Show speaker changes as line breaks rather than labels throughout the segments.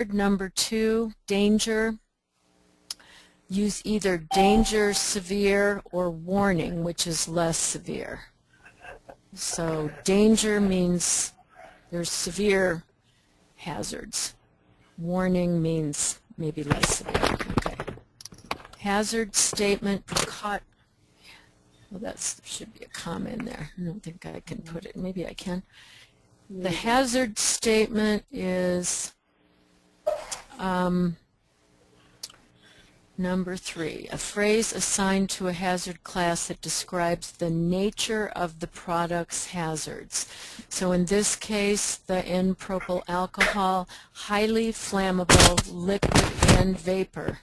Number 2, danger. Use either danger, severe, or warning, which is less severe. So danger means there's severe hazards. Warning means maybe less severe. Okay. Hazard statement, well, there should be a comma in there. I don't think I can put it. Maybe I can. The hazard statement is number 3, a phrase assigned to a hazard class that describes the nature of the product's hazards. So in this case, the N-propyl alcohol, highly flammable, liquid and vapor.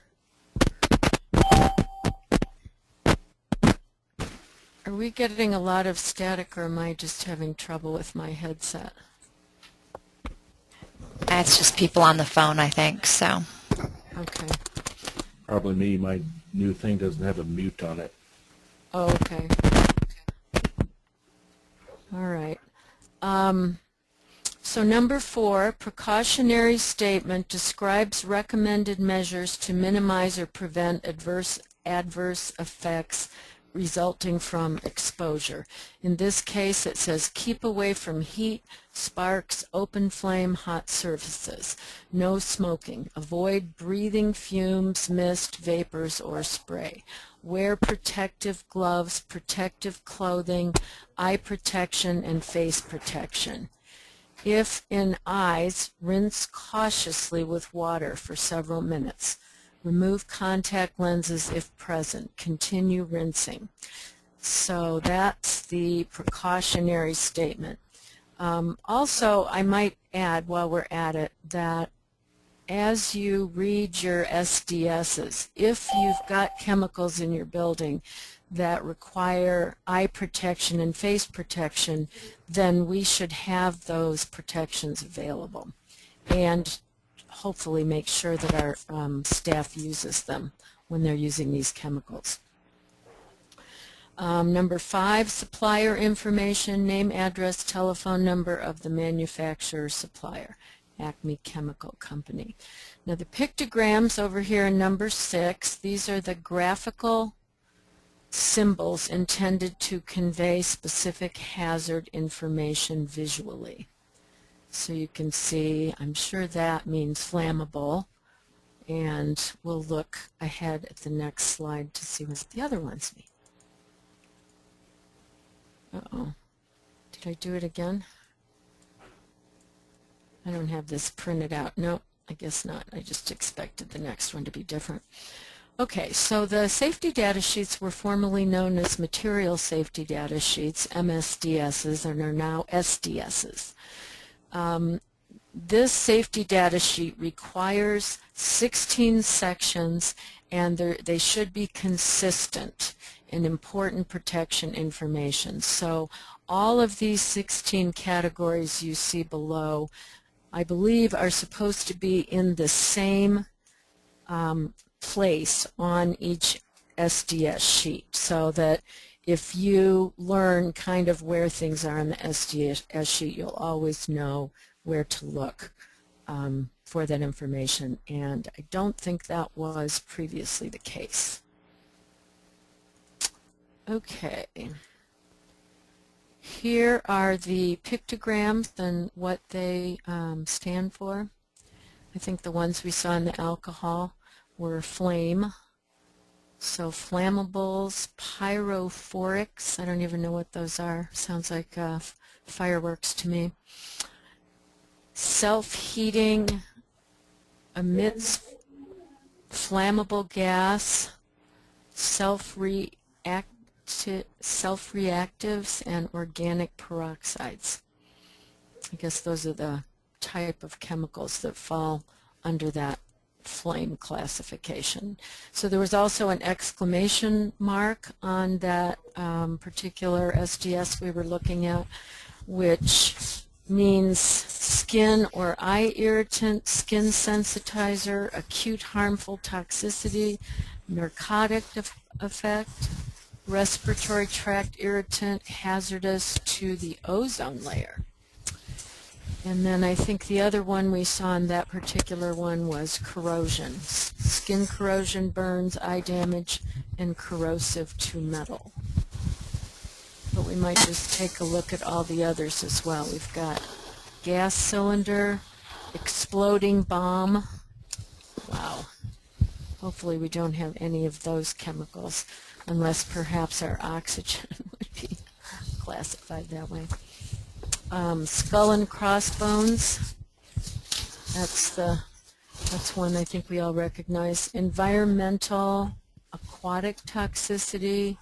Are we getting a lot of static, or am I just having trouble with my headset?
It's just people on the phone, I think, so.
Okay.
Probably me. My new thing doesn't have a mute on it.
Oh, okay. All right. So number 4, precautionary statement describes recommended measures to minimize or prevent adverse effects resulting from exposure. In this case, it says keep away from heat, sparks, open flame, hot surfaces. No smoking. Avoid breathing fumes, mist, vapors, or spray. Wear protective gloves, protective clothing, eye protection, and face protection. If in eyes, rinse cautiously with water for several minutes. Remove contact lenses if present. Continue rinsing. So that's the precautionary statement. Also, I might add while we're at it that as you read your SDSs, if you've got chemicals in your building that require eye protection and face protection, then we should have those protections available. And hopefully make sure that our staff uses them when they're using these chemicals. Number 5, supplier information, name, address, telephone number of the manufacturer, supplier, Acme Chemical Company. Now the pictograms over here in number 6, these are the graphical symbols intended to convey specific hazard information visually. So you can see, I'm sure that means flammable, and we'll look ahead at the next slide to see what the other ones mean. Uh-oh. Did I do it again? I don't have this printed out. No, I guess not. I just expected the next one to be different. Okay, so the safety data sheets were formerly known as material safety data sheets, MSDSs, and are now SDSs. This safety data sheet requires 16 sections, and they should be consistent in important protection information. So all of these 16 categories you see below, I believe, are supposed to be in the same place on each SDS sheet, so that if you learn kind of where things are on the SDS sheet, you'll always know where to look for that information, and I don't think that was previously the case. Okay. Here are the pictograms and what they stand for. I think the ones we saw in the alcohol were flame. So flammables, pyrophorics, I don't even know what those are. Sounds like fireworks to me. Self-heating, emits flammable gas, self-reactives, and organic peroxides. I guess those are the type of chemicals that fall under that flame classification. So there was also an exclamation mark on that particular SDS we were looking at, which means skin or eye irritant, skin sensitizer, acute harmful toxicity, narcotic effect, respiratory tract irritant, hazardous to the ozone layer. And then I think the other one we saw in that particular one was corrosion. Skin corrosion, burns, eye damage, and corrosive to metal. But we might just take a look at all the others as well. We've got gas cylinder, exploding bomb. Wow. Hopefully we don't have any of those chemicals, unless perhaps our oxygen would be classified that way. Skull and crossbones. That's one I think we all recognize. Environmental, aquatic toxicity,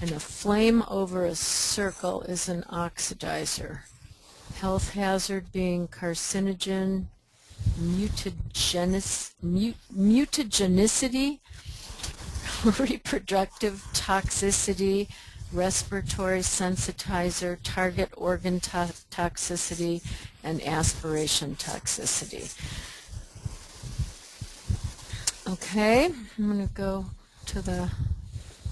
and a flame over a circle is an oxidizer. Health hazard being carcinogen, mutagenicity, reproductive toxicity, respiratory sensitizer, target organ toxicity, and aspiration toxicity. Okay, I'm going to go to the,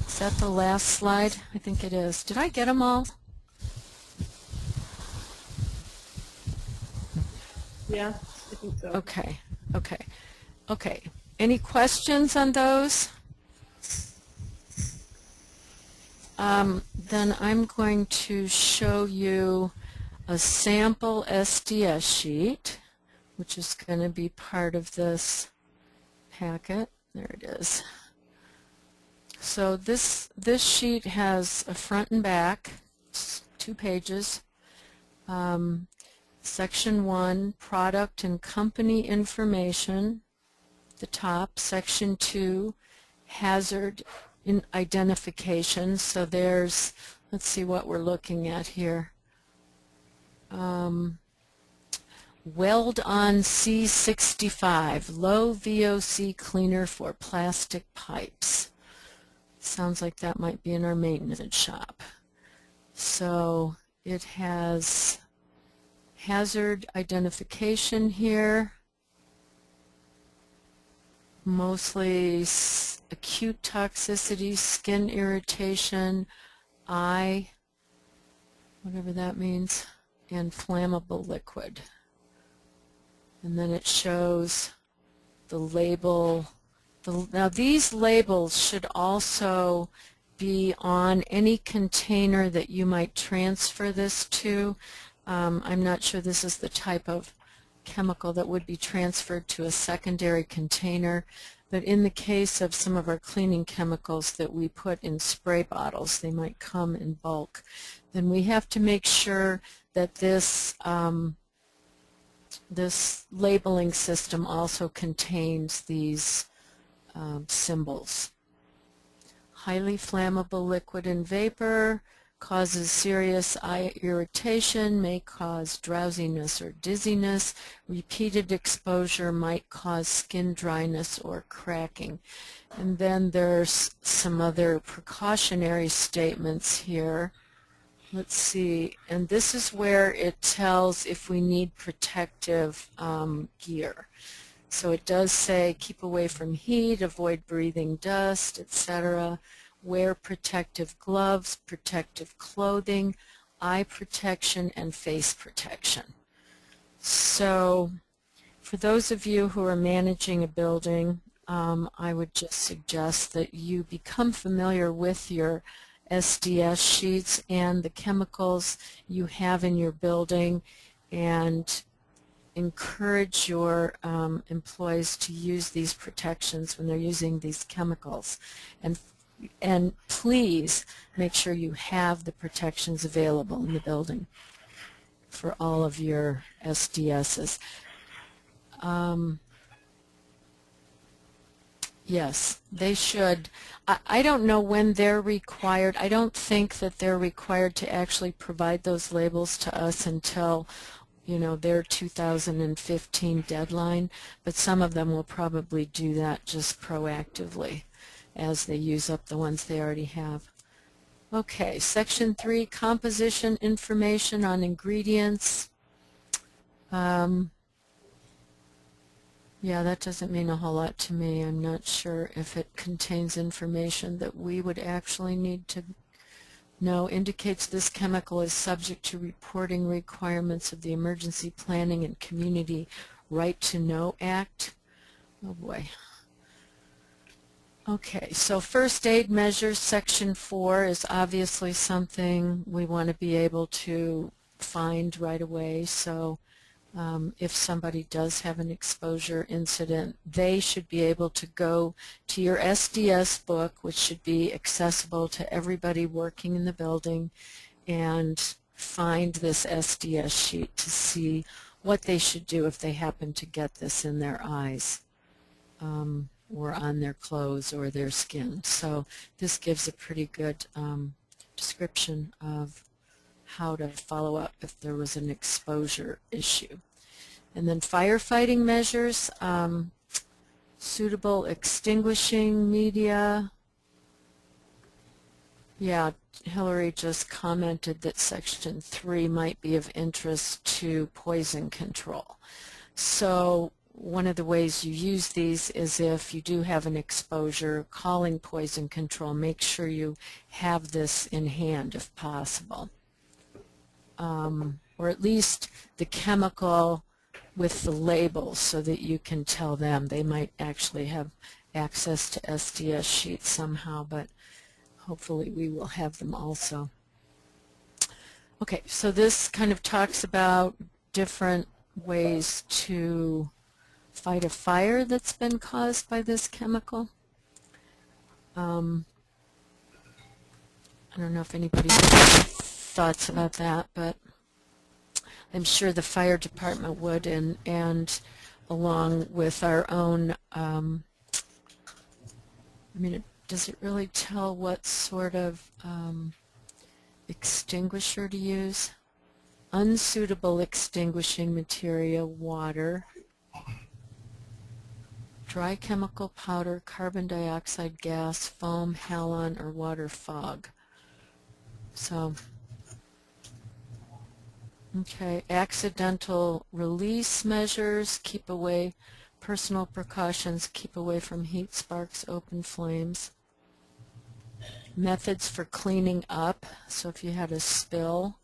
is that the last slide? I think it is. Did I get them all?
Yeah, I think so.
Okay, okay, okay. Any questions on those? Then I'm going to show you a sample SDS sheet, which is going to be part of this packet. There it is. So this sheet has a front and back, 2 pages. Section 1, product and company information, the top. Section 2, hazard identification. So there's, let's see what we're looking at here. Weld-on C65, low VOC cleaner for plastic pipes. Sounds like that might be in our maintenance shop. So it has hazard identification here, mostly acute toxicity, skin irritation, eye, whatever that means, and flammable liquid. And then it shows the label. Now these labels should also be on any container that you might transfer this to. I'm not sure this is the type of chemical that would be transferred to a secondary container, but in the case of some of our cleaning chemicals that we put in spray bottles, they might come in bulk, then we have to make sure that this this labeling system also contains these symbols. Highly flammable liquid and vapor, causes serious eye irritation, may cause drowsiness or dizziness. Repeated exposure might cause skin dryness or cracking. And then there's some other precautionary statements here. Let's see, and this is where it tells if we need protective gear. So it does say keep away from heat, avoid breathing dust, etc. Wear protective gloves, protective clothing, eye protection, and face protection. So for those of you who are managing a building, I would just suggest that you become familiar with your SDS sheets and the chemicals you have in your building, and encourage your employees to use these protections when they're using these chemicals. And please make sure you have the protections available in the building for all of your SDSs. Yes, they should. I don't know when they're required. I don't think that they're required to actually provide those labels to us until, you know, their 2015 deadline, but some of them will probably do that just proactively as they use up the ones they already have. Okay, Section 3, composition information on ingredients. Yeah, that doesn't mean a whole lot to me. I'm not sure if it contains information that we would actually need to No, indicates this chemical is subject to reporting requirements of the Emergency Planning and Community Right to Know Act. Oh boy. Okay, so first aid measures, section 4 is obviously something we want to be able to find right away. So if somebody does have an exposure incident, they should be able to go to your SDS book, which should be accessible to everybody working in the building, and find this SDS sheet to see what they should do if they happen to get this in their eyes or on their clothes or their skin. So this gives a pretty good description of how to follow up if there was an exposure issue. And then firefighting measures, suitable extinguishing media. Yeah, Hillary just commented that section 3 might be of interest to poison control. So one of the ways you use these is if you do have an exposure, calling poison control, make sure you have this in hand if possible. Or at least the chemical with the labels so that you can tell them. They might actually have access to SDS sheets somehow, but hopefully we will have them also. Okay, so this kind of talks about different ways to fight a fire that's been caused by this chemical. I don't know if anybody has thoughts about that, but I'm sure the fire department would, and along with our own, I mean, does it really tell what sort of extinguisher to use? Unsuitable extinguishing material, water, dry chemical powder, carbon dioxide gas, foam, halon, or water fog. So, okay, accidental release measures, keep away, personal precautions, keep away from heat, sparks, open flames. Methods for cleaning up, so if you had a spill,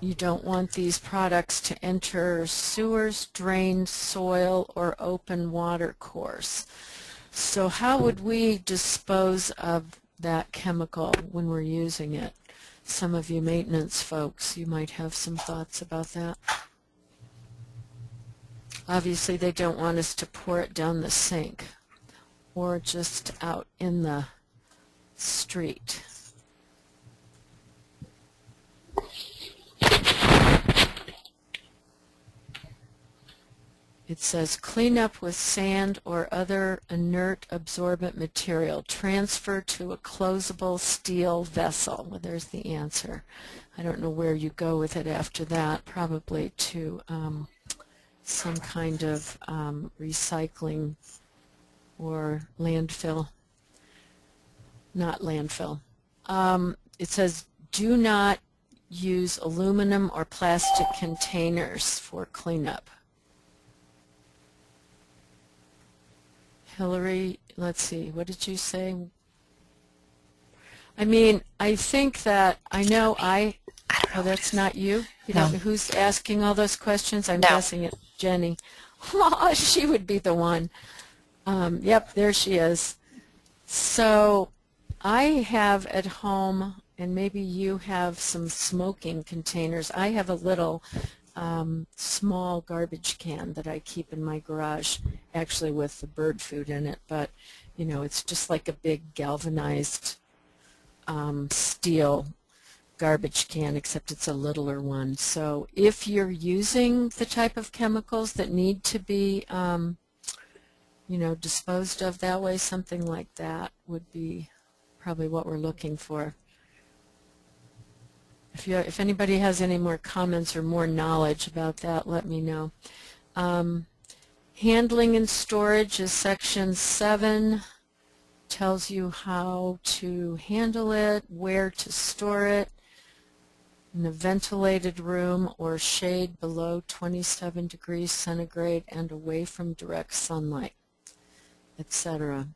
you don't want these products to enter sewers, drains, soil, or open water course. So how would we dispose of that chemical when we're using it? Some of you maintenance folks, you might have some thoughts about that. Obviously, they don't want us to pour it down the sink or just out in the street. It says clean up with sand or other inert absorbent material. Transfer to a closable steel vessel. Well, there's the answer. I don't know where you go with it after that. Probably to some kind of recycling or landfill. Not landfill. It says do not use aluminum or plastic containers for cleanup. Hillary, let's see, what did you say? I mean, I think that, I know oh, that's not you? You don't know who's asking all those questions? I'm guessing it's Jenny. Oh, she would be the one. Yep, there she is. So I have at home, and maybe you have some smoking containers. I have a little small garbage can that I keep in my garage, actually with the bird food in it, but you know, it's just like a big galvanized steel garbage can, except it's a littler one. So if you're using the type of chemicals that need to be you know, disposed of that way, something like that would be probably what we're looking for. If anybody has any more comments or more knowledge about that, let me know. Handling and storage is section 7. Tells you how to handle it, where to store it, in a ventilated room or shade below 27 degrees centigrade and away from direct sunlight, etc.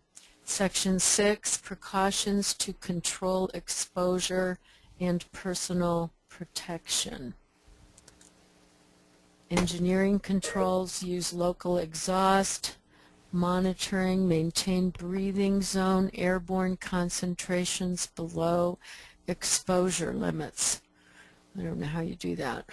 Section 6, precautions to control exposure and personal protection. Engineering controls use local exhaust, monitoring, maintain breathing zone, airborne concentrations below exposure limits. I don't know how you do that.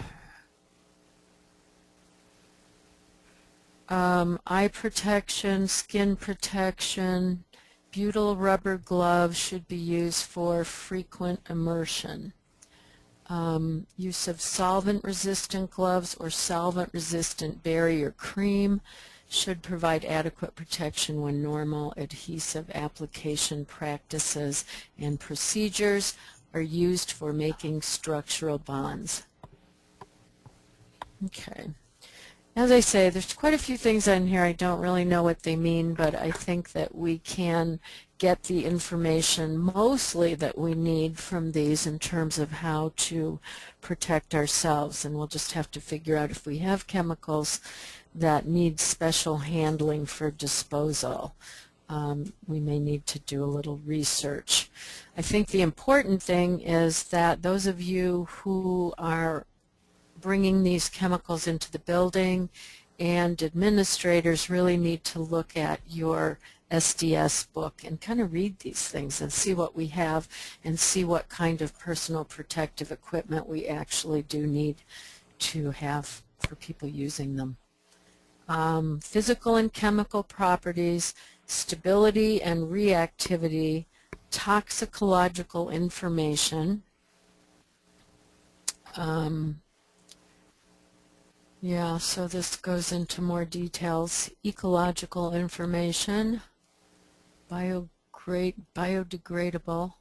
Eye protection, skin protection, butyl rubber gloves should be used for frequent immersion. Use of solvent-resistant gloves or solvent-resistant barrier cream should provide adequate protection when normal adhesive application practices and procedures are used for making structural bonds. Okay. As I say, there's quite a few things on here. I don't really know what they mean, but I think that we can get the information mostly that we need from these in terms of how to protect ourselves. And we'll just have to figure out if we have chemicals that need special handling for disposal. We may need to do a little research. I think the important thing is that those of you who are bringing these chemicals into the building and administrators really need to look at your SDS book and kind of read these things and see what we have and see what kind of personal protective equipment we actually do need to have for people using them. Physical and chemical properties, stability and reactivity, toxicological information, yeah, so this goes into more details. Ecological information, biodegradable,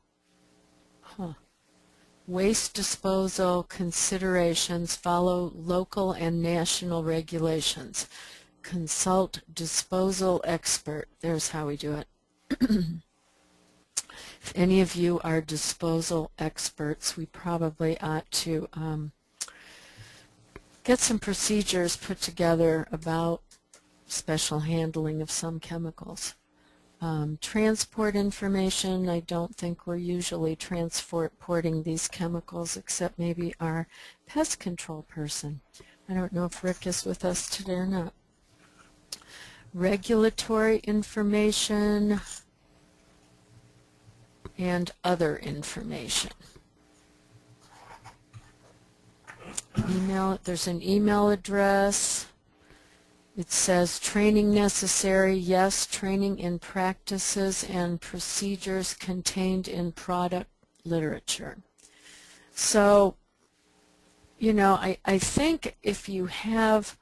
waste disposal considerations, follow local and national regulations. Consult disposal expert. There's how we do it. If any of you are disposal experts, we probably ought to get some procedures put together about special handling of some chemicals. Transport information, I don't think we're usually transporting these chemicals except maybe our pest control person. I don't know if Rick is with us today or not. Regulatory information and other information. Email, there's an email address. It says training necessary, yes, training in practices and procedures contained in product literature. So, you know, I think if you have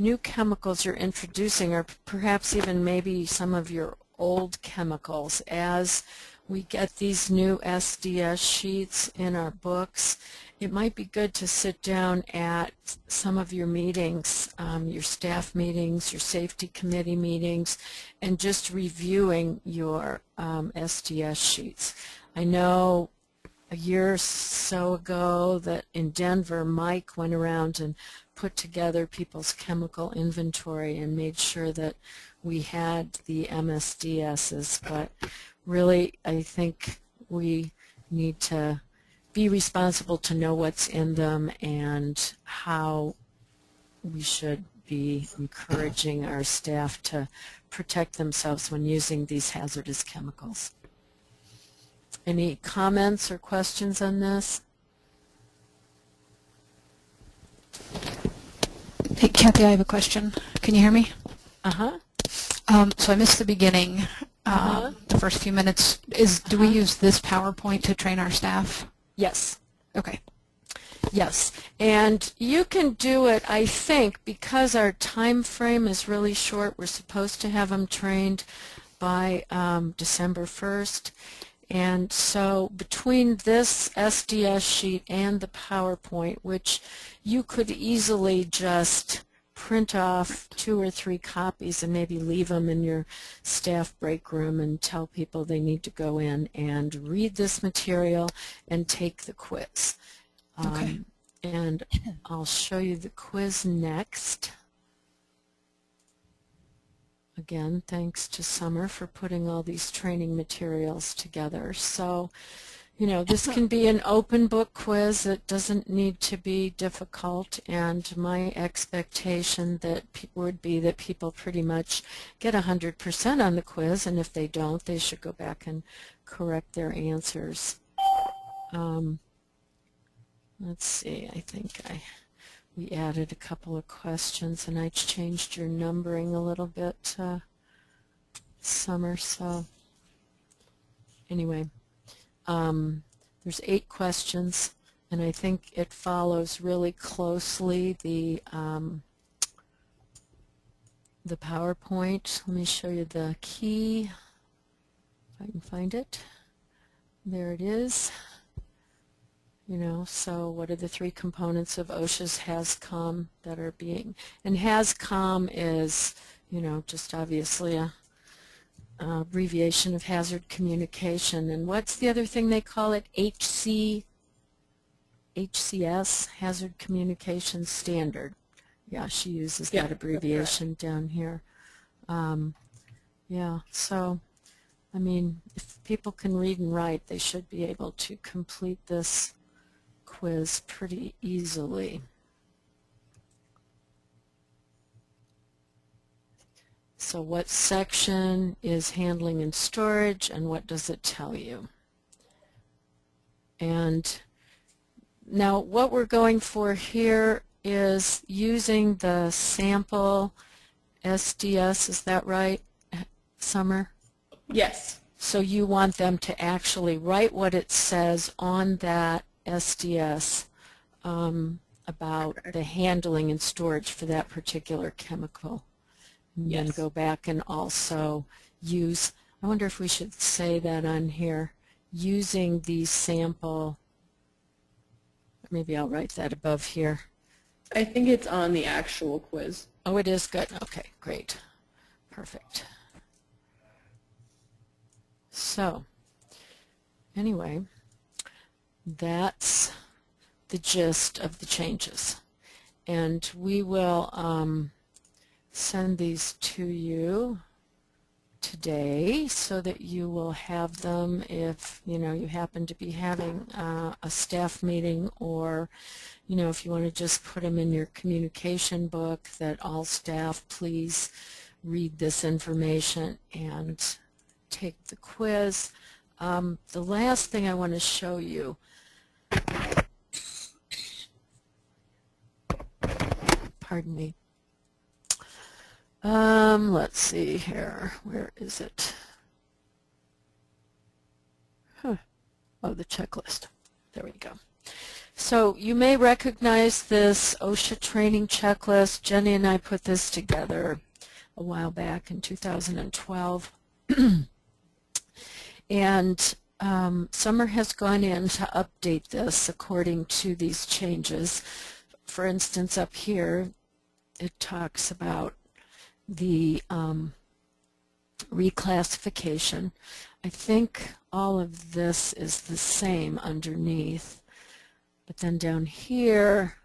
new chemicals you're introducing, or perhaps even maybe some of your old chemicals, as we get these new SDS sheets in our books, it might be good to sit down at some of your meetings, your staff meetings, your safety committee meetings, and just reviewing your SDS sheets. I know a year or so ago that in Denver, Mike went around and put together people's chemical inventory and made sure that we had the MSDSs, but really I think we need to be responsible to know what's in them and how we should be encouraging our staff to protect themselves when using these hazardous chemicals. Any comments or questions on this?
Hey, Kathy, I have a question. Can you hear me?
Uh-huh.
So I missed the beginning, the first few minutes. Do we use this PowerPoint to train our staff?
Yes.
Okay.
Yes, and you can do it, I think, because our time frame is really short. We're supposed to have them trained by December 1st. And so between this SDS sheet and the PowerPoint, which you could easily just print off 2 or 3 copies and maybe leave them in your staff break room and tell people they need to go in and read this material and take the quiz.
Okay.
And I'll show you the quiz next. again, thanks to Summer for putting all these training materials together. So, you know, this can be an open book quiz. It doesn't need to be difficult, and my expectation that would be that people pretty much get 100% on the quiz, and if they don't, they should go back and correct their answers. Let's see, I think we added a couple of questions, and I changed your numbering a little bit, Summer, so anyway. There's 8 questions, and I think it follows really closely the PowerPoint. Let me show you the key, if I can find it. There it is. You know, so what are the 3 components of OSHA's HAZCOM that are being, and HAZCOM is, you know, just obviously a abbreviation of hazard communication. And what's the other thing they call it? HCS, Hazard Communication Standard. Yeah, she uses that abbreviation down here. Yeah, so, I mean, if people can read and write, they should be able to complete this quiz pretty easily. So what section is handling and storage, and what does it tell you? And now what we're going for here is using the sample SDS, is that right, Summer?
Yes.
So you want them to actually write what it says on that SDS about the handling and storage for that particular chemical. And then go back and also use, I wonder if we should say that on here, using the sample, maybe I'll write that above here.
I think it's on the actual quiz.
Oh, it is? Good. Okay, great. Perfect. So, anyway, that's the gist of the changes. And we will send these to you today so that you will have them if, you know, you happen to be having a staff meeting, or, you know, if you want to just put them in your communication book that all staff please read this information and take the quiz. The last thing I want to show you, pardon me, let's see here, where is it? Oh, the checklist. There we go. So you may recognize this OSHA training checklist. Jenny and I put this together a while back in 2012. And Summer has gone in to update this according to these changes. For instance, up here it talks about the reclassification. I think all of this is the same underneath, but then down here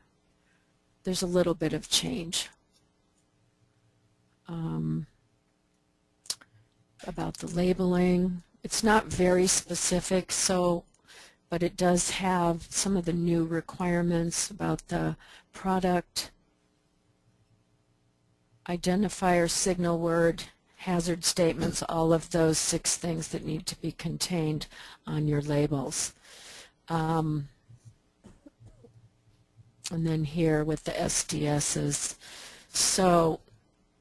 there's a little bit of change about the labeling. It's not very specific, so, but it does have some of the new requirements about the product identifier, signal word, hazard statements, all of those 6 things that need to be contained on your labels. And then here with the SDSs. So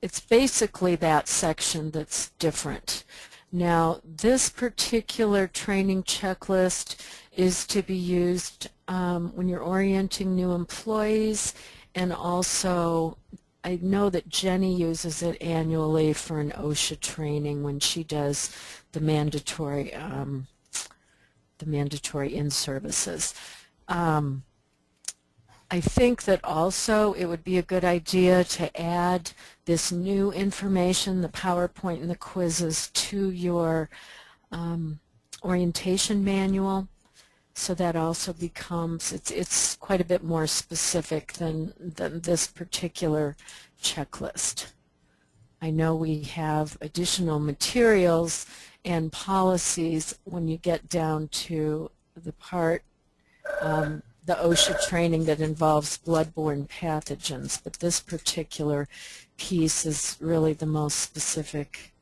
it's basically that section that's different. Now, this particular training checklist is to be used when you're orienting new employees, and also I know that Jenny uses it annually for an OSHA training when she does the mandatory in-services. I think that also it would be a good idea to add this new information, the PowerPoint and the quizzes, to your orientation manual, so that also becomes, it's quite a bit more specific than this particular checklist. I know we have additional materials and policies when you get down to the part, the OSHA training that involves bloodborne pathogens, but this particular piece is really the most specific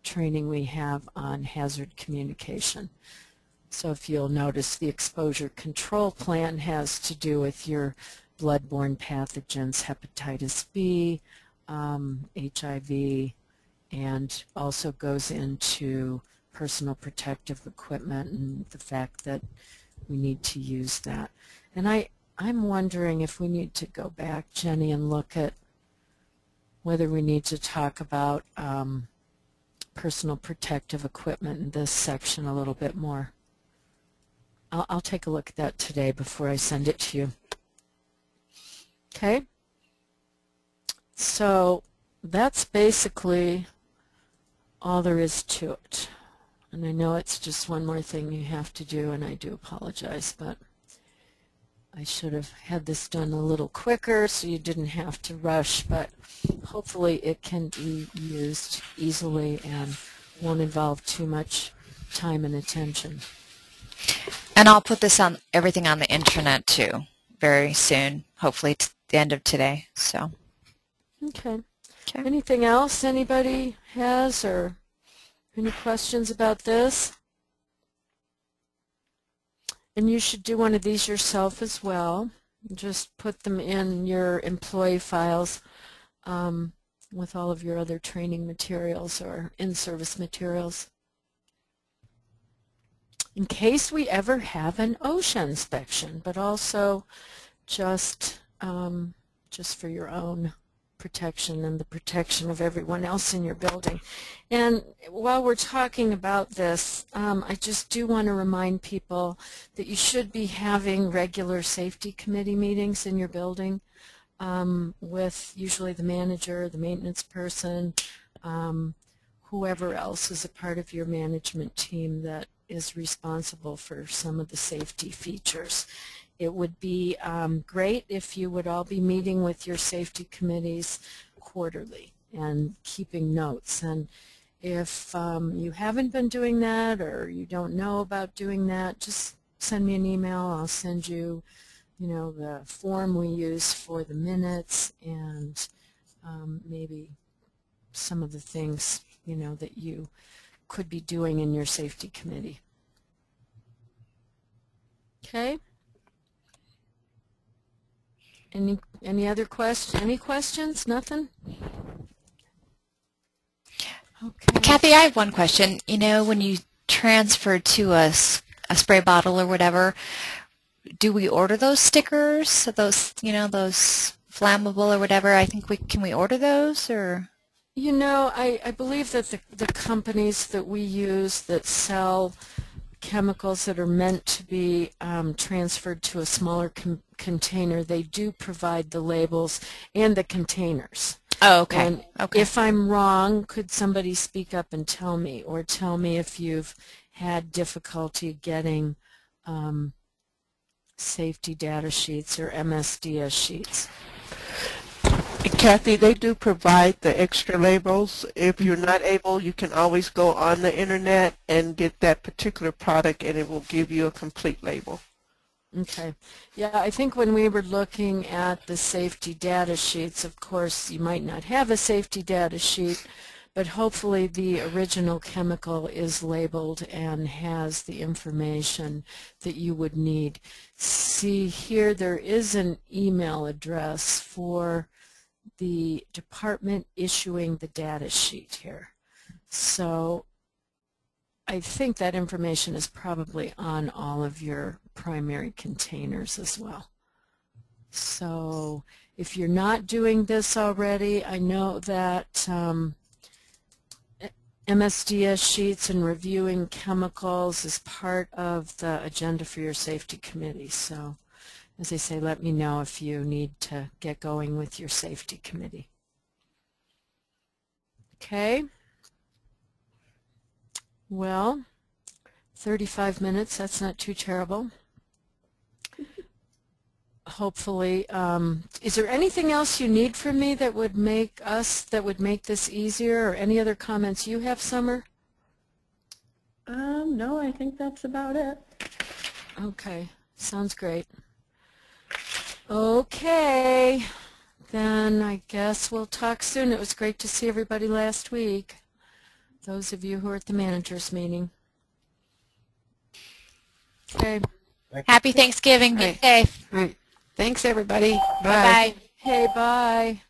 training we have on hazard communication. So if you'll notice, the exposure control plan has to do with your bloodborne pathogens, hepatitis B, HIV, and also goes into personal protective equipment and the fact that we need to use that. And I'm wondering if we need to go back, Jenny, and look at whether we need to talk about personal protective equipment in this section a little bit more. I'll take a look at that today before I send it to you. Okay? So that's basically all there is to it. And I know it's just one more thing you have to do, and I do apologize, but I should have had this done a little quicker so you didn't have to rush, but hopefully it can be used easily and won't involve too much time and attention.
And I'll put this on everything on the intranet too very soon, hopefully the end of today. So.
Okay. Anything else anybody has, or any questions about this? And you should do one of these yourself as well. Just put them in your employee files with all of your other training materials or in-service materials. In case we ever have an OSHA inspection, but also just for your own protection and the protection of everyone else in your building. And while we're talking about this, I just do want to remind people that you should be having regular safety committee meetings in your building with usually the manager, the maintenance person, whoever else is a part of your management team that is responsible for some of the safety features. It would be great if you would all be meeting with your safety committees quarterly and keeping notes. And if you haven't been doing that or you don't know about doing that, just send me an email. I'll send you, the form we use for the minutes and maybe some of the things, that you could be doing in your safety committee. Okay? Any other questions? Any questions? Nothing? Okay.
Kathy, I have one question. When you transfer to us a spray bottle or whatever, do we order those stickers? Those, those flammable or whatever? I think can we order those, or?
I believe that the companies that we use that sell chemicals that are meant to be transferred to a smaller container, they do provide the labels and the containers.
Oh, okay.
And
okay.
if I'm wrong, could somebody speak up and tell me, or tell me if you've had difficulty getting safety data sheets or MSDS sheets?
Kathy, they do provide the extra labels. If you're not able, you can always go on the internet and get that particular product, and it will give you a complete label.
Okay. Yeah, I think when we were looking at the safety data sheets, of course, you might not have a safety data sheet, but hopefully the original chemical is labeled and has the information that you would need. See here, there is an email address for the department issuing the data sheet here. So I think that information is probably on all of your primary containers as well. So if you're not doing this already, I know that MSDS sheets and reviewing chemicals is part of the agenda for your safety committee. So as I say, let me know if you need to get going with your safety committee. Okay. Well, 35 minutes, that's not too terrible. hopefully. Is there anything else you need from me that would make this easier, or any other comments you have, Summer?
No, I think that's about it.
Okay, sounds great. Okay, then I guess we'll talk soon. It was great to see everybody last week, those of you who are at the managers meeting. Okay.
Happy Thanksgiving. Be safe.
All right. Thanks, everybody. Bye.
Bye-bye.
Hey, bye.